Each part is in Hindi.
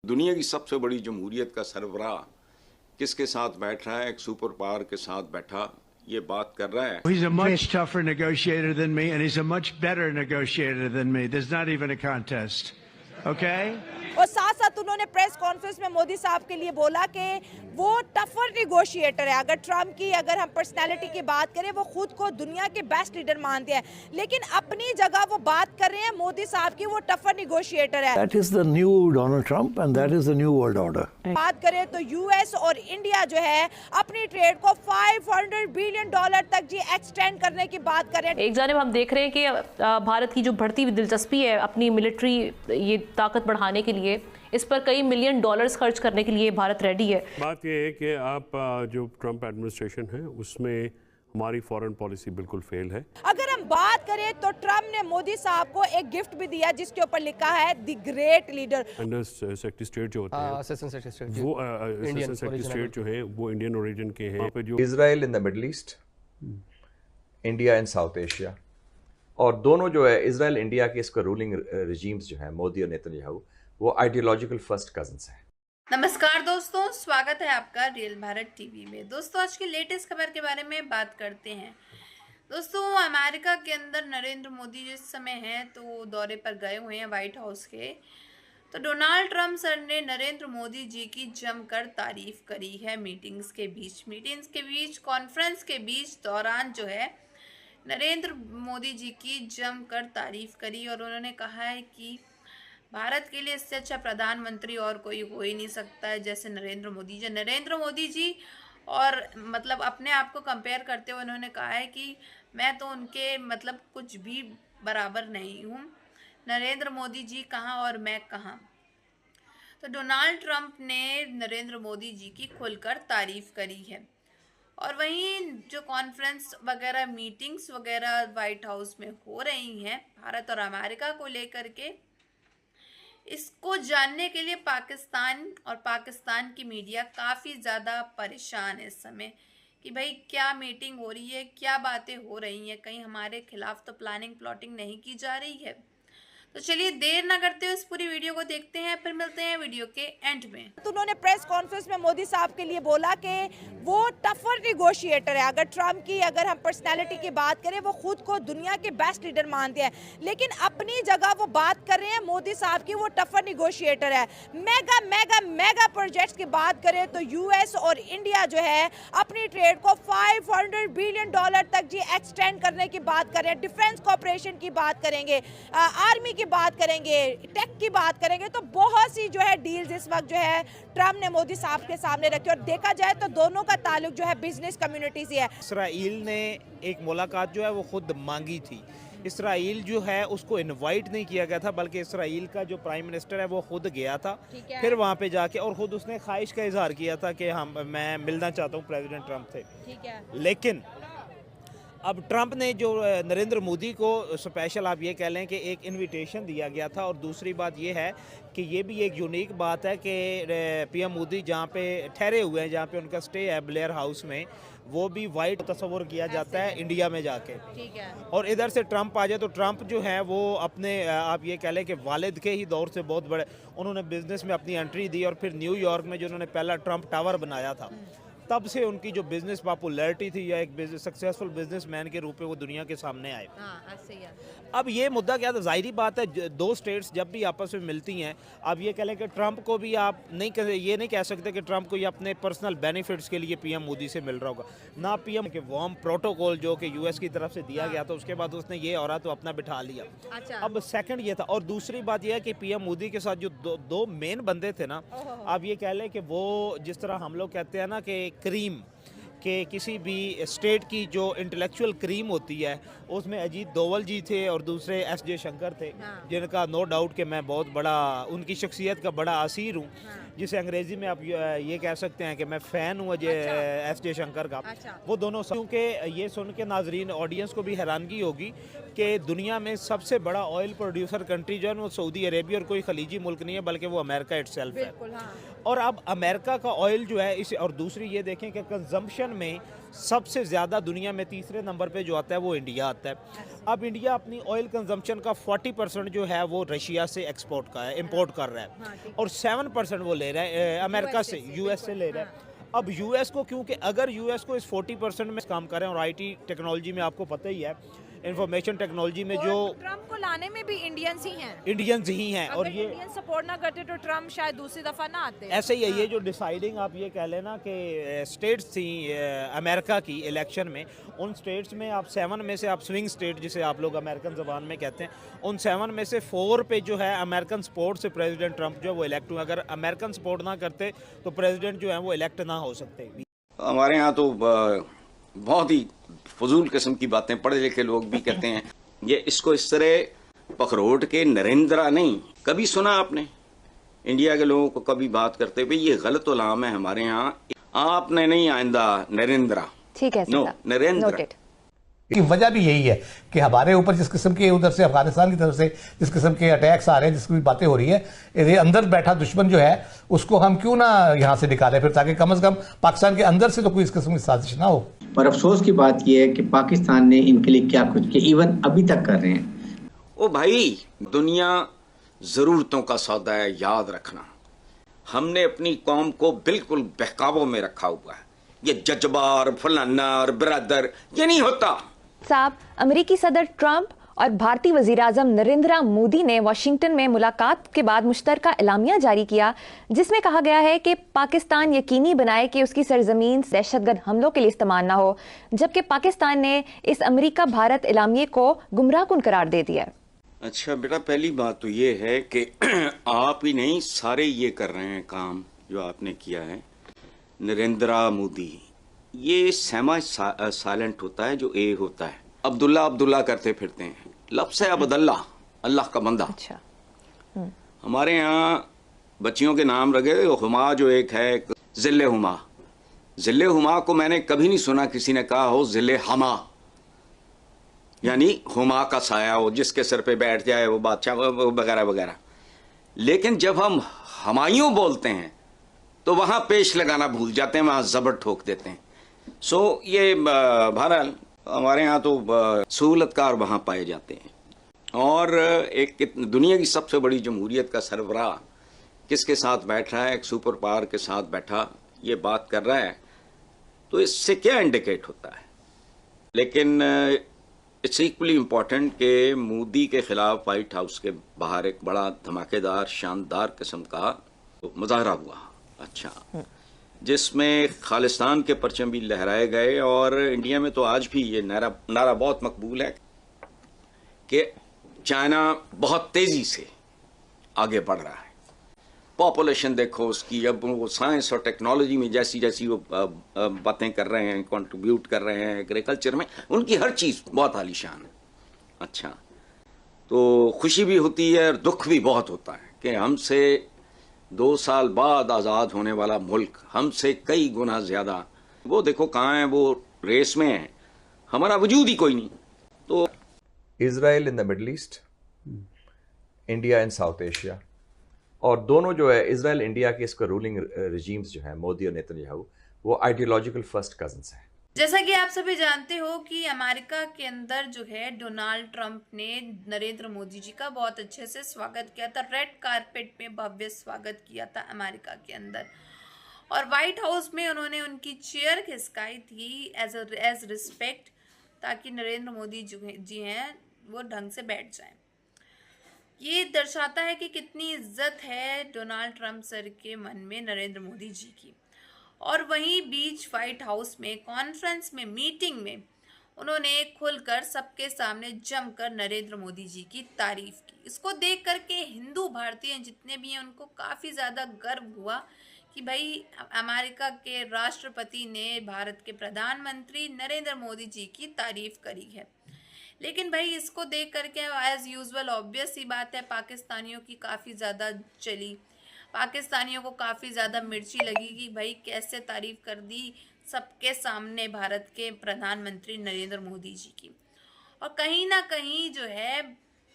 दुनिया की सबसे बड़ी जमहूरियत का सरबराह किसके साथ बैठ रहा है? एक सुपर पावर के साथ बैठा ये बात कर रहा है। He's a much tougher negotiator than me, and he's a much better negotiator than me. There's not even a contest. Okay? और साथ साथ उन्होंने प्रेस कॉन्फ्रेंस में मोदी साहब के लिए बोला कि वो टफर निगोशिएटर है। अगर हम पर्सनालिटी की बात करें, वो खुद को दुनिया के बेस्ट लीडर मानते हैं, लेकिन अपनी जगह वो बात कर रहे हैं मोदी साहब की, वो टफर निगोशिएटर है। That is the new Donald Trump and that is the new world order. बात करें तो यूएस और इंडिया जो है अपनी ट्रेड को $500 बिलियन तक जी एक्सटेंड करने की बात कर रहे हैं। एक जानिब हम देख रहे हैं कि भारत की जो बढ़ती हुई दिलचस्पी है अपनी मिलिट्री ये ताकत बढ़ाने के लिए, इस पर कई $मिलियन खर्च करने के लिए भारत रेडी है। बात यह है कि आप जो ट्रंप एडमिनिस्ट्रेशन है उसमें हमारी फॉरेन पॉलिसी बिल्कुल फेल है। अगर हम बात करें तो ट्रंप ने मोदी साहब को एक गिफ्ट भी दिया जिसके ऊपर लिखा है the great leader. Under secretary state जो होते हैं वो असिस्टेंट सेक्रेटरी स्टेट जो है वो इंडियन ओरिजिन के हैं। पे जो Israel in the middle east, India in south Asia, और दोनों जो है इजराइल इंडिया के इसका रूलिंग रिजीम्स जो है मोदी और नेतन्याहू, वो आइडियोलॉजिकल फर्स्ट कजन्स हैं। नमस्कार दोस्तों, स्वागत है आपका रियल भारत टीवी में। दोस्तों आज की लेटेस्ट खबर के बारे में बात करते हैं। दोस्तों अमेरिका के अंदर नरेंद्र मोदी जिस समय हैं तो दौरे पर गए हुए हैं व्हाइट हाउस के, तो डोनाल्ड ट्रंप सर ने नरेंद्र मोदी जी की जमकर तारीफ करी है। मीटिंग्स के बीच कॉन्फ्रेंस के बीच दौरान जो है नरेंद्र मोदी जी की जमकर तारीफ करी और उन्होंने कहा है कि भारत के लिए इससे अच्छा प्रधानमंत्री और कोई हो ही नहीं सकता है जैसे नरेंद्र मोदी जी और मतलब अपने आप को कंपेयर करते हुए उन्होंने कहा है कि मैं तो उनके मतलब कुछ भी बराबर नहीं हूँ। नरेंद्र मोदी जी कहाँ और मैं कहाँ। तो डोनाल्ड ट्रंप ने नरेंद्र मोदी जी की खुलकर तारीफ करी है। और वहीं जो कॉन्फ्रेंस वगैरह मीटिंग्स वगैरह वाइट हाउस में हो रही हैं भारत और अमेरिका को लेकर के, इसको जानने के लिए पाकिस्तान की मीडिया काफ़ी ज़्यादा परेशान है इस समय कि भाई क्या मीटिंग हो रही है, क्या बातें हो रही हैं, कहीं हमारे खिलाफ तो प्लानिंग नहीं की जा रही है। तो चलिए देर ना करते हुए इस पूरी वीडियो को देखते हैं, फिर मिलते हैं वीडियो के एंड में। तो उन्होंने प्रेस कॉन्फ्रेंस में मोदी साहब के लिए बोला कि वो टफर निगोशिएटर है। अगर हम पर्सनालिटी की बात करें, वो खुद को दुनिया के बेस्ट लीडर मानते हैं, लेकिन अपनी जगह वो बात कर रहे हैं मोदी साहब की, वो टफर निगोशिएटर है। मेगा प्रोजेक्ट्स की बात करें तो यूएस और इंडिया जो है अपनी ट्रेड को $500 बिलियन तक जी एक्सटेंड करने की बात कर रहे हैं। डिफेंस कॉपरेशन की बात करेंगे, आर्मी की बात करेंगे, टेक की बात करेंगे, तो बहुत सी जो है डील्स इस वक्त जो है ट्रंप ने मोदी साहब के सामने रखी। और देखा जाए तो दोनों का ताल्लुक जो है बिजनेस कम्युनिटी से है। इसराइल ने एक मुलाकात जो है वो खुद मांगी थी। इसराइल जो है उसको इनवाइट नहीं किया गया था, बल्कि इसराइल का जो प्राइम मिनिस्टर है वो खुद गया था फिर वहाँ पे जाके, और खुद उसने ख्वाहिश का इजहार किया था कि मैं मिलना चाहता हूँ प्रेसिडेंट ट्रंप से। लेकिन अब ट्रंप ने जो नरेंद्र मोदी को स्पेशल आप ये कह लें कि एक इनविटेशन दिया गया था। और दूसरी बात ये है कि ये भी एक यूनिक बात है कि पीएम मोदी जहाँ पे ठहरे हुए हैं, जहाँ पे उनका स्टे है ब्लेयर हाउस में, वो भी वाइट तस्वुर किया जाता है इंडिया में जाके। ठीक है। और इधर से ट्रंप आ जाए तो ट्रंप जो है वो अपने आप ये कह लें कि वालिद के ही दौर से बहुत बड़े उन्होंने बिजनेस में अपनी एंट्री दी, और फिर न्यूयॉर्क में जो उन्होंने पहला ट्रंप टावर बनाया था, तब से उनकी जो बिजनेस पॉपुलैरिटी थी या एक सक्सेसफुल बिजनेसमैन के रूप में वो दुनिया के सामने आए। अब ये मुद्दा क्या था, जाहिर बात है दो स्टेट्स जब भी आपस में मिलती हैं, अब ये कह लें कि ट्रंप को भी आप ये नहीं कह सकते कि ट्रंप को ये अपने पर्सनल बेनिफिट्स के लिए पीएम मोदी से मिल रहा होगा ना। पीएम के वार्म प्रोटोकॉल जो कि यूएस की तरफ से दिया गया था, उसके बाद उसने ये और तो अपना बिठा लिया। अच्छा। अब सेकंड ये था, और दूसरी बात यह है कि पीएम मोदी के साथ जो दो मेन बंदे थे ना, आप ये कह लें कि वो जिस तरह हम लोग कहते हैं ना कि क्रीम के किसी भी स्टेट की जो इंटेलेक्चुअल क्रीम होती है, उसमें अजीत दोवल जी थे और दूसरे एस जयशंकर थे। हाँ। जिनका नो डाउट कि मैं बहुत बड़ा उनकी शख्सियत का बड़ा असीर हूँ। हाँ। जिसे अंग्रेज़ी में आप ये कह सकते हैं कि मैं फ़ैन हूँ एस जयशंकर का। अच्छा। वो दोनों, क्योंकि ये सुन के नाजरीन ऑडियंस को भी हैरानगी होगी कि दुनिया में सबसे बड़ा ऑयल प्रोड्यूसर कंट्री जो है वो सऊदी अरेबिया और कोई खलीजी मुल्क नहीं है, बल्कि वो अमेरिका इटसेल्फ है। हाँ। और अब अमेरिका का ऑयल जो है इस, और दूसरी ये देखें कि कंजम्पशन में सबसे ज़्यादा दुनिया में तीसरे नंबर पे जो आता है वो इंडिया आता है। अब इंडिया अपनी ऑयल कंजम्पशन का 40% जो है वो रशिया से एक्सपोर्ट का है, इंपोर्ट कर रहा है, और 7% वो ले रहा है अमेरिका से, यूएस से ले रहा है। अब यूएस को, क्योंकि अगर यूएस को इस 40% में काम करें, और आईटी टेक्नोलॉजी में आपको पता ही है, इंफॉर्मेशन टेक्नोलॉजी में जो ट्रम्प को लाने में भी इंडियंस ही हैं और ये इंडियन सपोर्ट ना करते तो ट्रम्प शायद दूसरी दफा ना आते। ऐसे ही है। ये जो डिसाइडिंग आप ये कह लेना कि स्टेट्स थी अमेरिका की इलेक्शन में, उन स्टेट्स में आप 7 में से आप स्विंग स्टेट जिसे आप लोग अमेरिकन ज़बान में कहते हैं, उन 7 में से 4 पे जो है अमेरिकन सपोर्ट से प्रेसिडेंट ट्रम्प जो है वो इलेक्ट हुए। अगर अमेरिकन सपोर्ट ना करते तो प्रेसिडेंट जो है वो इलेक्ट ना हो सकते। हमारे यहाँ तो बहुत ही फजूल किस्म की बातें पढ़े लिखे लोग भी कहते हैं। ये इसको इस तरह पखरोट के नरेंद्रा नहीं, कभी सुना आपने इंडिया के लोगों को कभी बात करते हुए? ये गलत उलाम है हमारे यहाँ। आपने नहीं, आइंदा नरेंद्रा, ठीक है, नो नरेंद्र। की वजह भी यही है कि हमारे ऊपर जिस किस्म के उधर से अफगानिस्तान की तरफ से जिस किस्म के अटैक्स आ रहे हैं, जिसकी बातें हो रही है, ये अंदर बैठा दुश्मन जो है उसको हम क्यों ना यहाँ से निकालें फिर, ताकि कम से कम पाकिस्तान के अंदर से तो कोई इस किस्म की साजिश ना हो। पर अफसोस की बात यह है कि पाकिस्तान ने इनके लिए क्या कुछ किया, इवन अभी तक कर रहे हैं। ओ भाई, दुनिया जरूरतों का सौदा है, याद रखना। हमने अपनी कौम को बिल्कुल बहकावों में रखा हुआ है। ये जज्बार, फलाना और ब्रदर, ये नहीं होता साहब। अमेरिकी सदर ट्रंप और भारतीय वजीर आजम नरेंद्र मोदी ने वाशिंगटन में मुलाकात के बाद मुश्तरका एलामिया जारी किया, जिसमें कहा गया है कि पाकिस्तान यकीनी बनाए कि उसकी सरजमीन दहशतगर्द हमलों के लिए इस्तेमाल ना हो, जबकि पाकिस्तान ने इस अमेरिका भारत एलामिये को गुमराहकुन करार दे दिया। अच्छा बेटा, पहली बात तो ये है कि आप ही नहीं, सारे ये कर रहे हैं काम जो आपने किया है। नरेंद्र मोदी, ये सेमा साइलेंट होता है जो ए होता है। अब्दुल्ला अब्दुल्ला करते फिरते हैं, लफ्ज़ है अब्दुल्ला, अल्लाह का बंदा। अच्छा। हमारे यहाँ बच्चियों के नाम रखे, हुमा जो एक है, जिले हुमा। जिले हुमा को मैंने कभी नहीं सुना किसी ने कहा हो जिले हमा, यानी हुमा का साया हो, जिसके सर पे बैठ जाए वो बादशाह वगैरह वगैरह। लेकिन जब हम हमायूं बोलते हैं तो वहां पेश लगाना भूल जाते हैं, वहां जबर ठोक देते हैं। सो ये बहरहाल हमारे यहाँ तो सहूलतकार वहाँ पाए जाते हैं। और एक दुनिया की सबसे बड़ी जमहूरियत का सरबराह किसके साथ बैठ रहा है? एक सुपर पावर के साथ बैठा ये बात कर रहा है, तो इससे क्या इंडिकेट होता है? लेकिन इट्स इक्वली इम्पॉर्टेंट कि मोदी के खिलाफ वाइट हाउस के बाहर एक बड़ा धमाकेदार शानदार किस्म का मुजाहरा हुआ, अच्छा, जिसमें खालिस्तान के परचम भी लहराए गए। और इंडिया में तो आज भी ये नारा बहुत मकबूल है कि चाइना बहुत तेजी से आगे बढ़ रहा है। पॉपुलेशन देखो उसकी, अब वो साइंस और टेक्नोलॉजी में जैसी जैसी वो बातें कर रहे हैं, कंट्रीब्यूट कर रहे हैं एग्रीकल्चर में, उनकी हर चीज़ बहुत आलीशान है। अच्छा, तो खुशी भी होती है और दुख भी बहुत होता है कि हमसे 2 साल बाद आज़ाद होने वाला मुल्क हमसे कई गुना ज़्यादा, वो देखो कहाँ है, वो रेस में है, हमारा वजूद ही कोई नहीं। तो Israel in the middle east, India in south Asia, और दोनों जो है इजराइल इंडिया के इसका रूलिंग रिजीम्स जो है, मोदी और नेतन्याहू, वो आइडियोलॉजिकल फर्स्ट कजन्स हैं। जैसा कि आप सभी जानते हो कि अमेरिका के अंदर जो है डोनाल्ड ट्रंप ने नरेंद्र मोदी जी का बहुत अच्छे से स्वागत किया था, रेड कारपेट में भव्य स्वागत किया था अमेरिका के अंदर, और वाइट हाउस में उन्होंने उनकी चेयर खिसकाई थी एज रिस्पेक्ट, ताकि नरेंद्र मोदी जी हैं वो ढंग से बैठ जाएं। ये दर्शाता है कि कितनी इज्जत है डोनाल्ड ट्रंप सर के मन में नरेंद्र मोदी जी की। और वहीं बीच वाइट हाउस में कॉन्फ्रेंस में, मीटिंग में उन्होंने खुलकर सबके सामने जमकर नरेंद्र मोदी जी की तारीफ की। इसको देख करके हिंदू भारतीय जितने भी हैं उनको काफ़ी ज़्यादा गर्व हुआ कि भाई अमेरिका के राष्ट्रपति ने भारत के प्रधानमंत्री नरेंद्र मोदी जी की तारीफ करी है। लेकिन भाई इसको देख करके एज यूजुअल ऑब्वियस सी बात है, पाकिस्तानियों की काफ़ी ज़्यादा चली, पाकिस्तानियों को काफ़ी ज़्यादा मिर्ची लगी कि भाई कैसे तारीफ कर दी सबके सामने भारत के प्रधानमंत्री नरेंद्र मोदी जी की। और कहीं ना कहीं जो है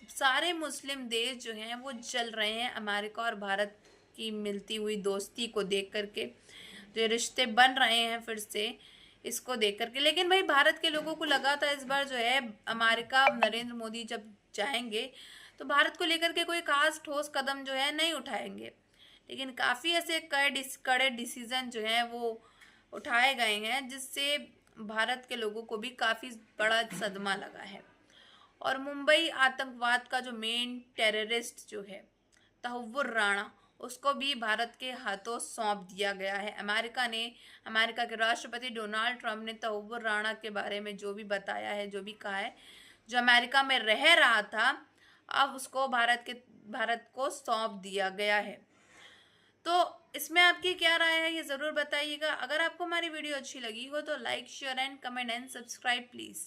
सारे मुस्लिम देश जो हैं वो जल रहे हैं अमेरिका और भारत की मिलती हुई दोस्ती को देख करके, जो रिश्ते बन रहे हैं फिर से इसको देख करके। लेकिन भाई भारत के लोगों को लगा था इस बार जो है अमेरिका, नरेंद्र मोदी जब जाएंगे तो भारत को लेकर के कोई खास ठोस कदम जो है नहीं उठाएंगे, लेकिन काफ़ी ऐसे कड़े डिसीजन जो हैं वो उठाए गए हैं जिससे भारत के लोगों को भी काफ़ी बड़ा सदमा लगा है। और मुंबई आतंकवाद का जो मेन टेररिस्ट जो है तहव्वुर राणा, उसको भी भारत के हाथों सौंप दिया गया है। अमेरिका के राष्ट्रपति डोनाल्ड ट्रंप ने तहव्वुर राणा के बारे में जो भी बताया है, जो भी कहा है, जो अमेरिका में रह रहा था, अब उसको भारत को सौंप दिया गया है। तो इसमें आपकी क्या राय है ये ज़रूर बताइएगा। अगर आपको हमारी वीडियो अच्छी लगी हो तो like, share and comment and subscribe please.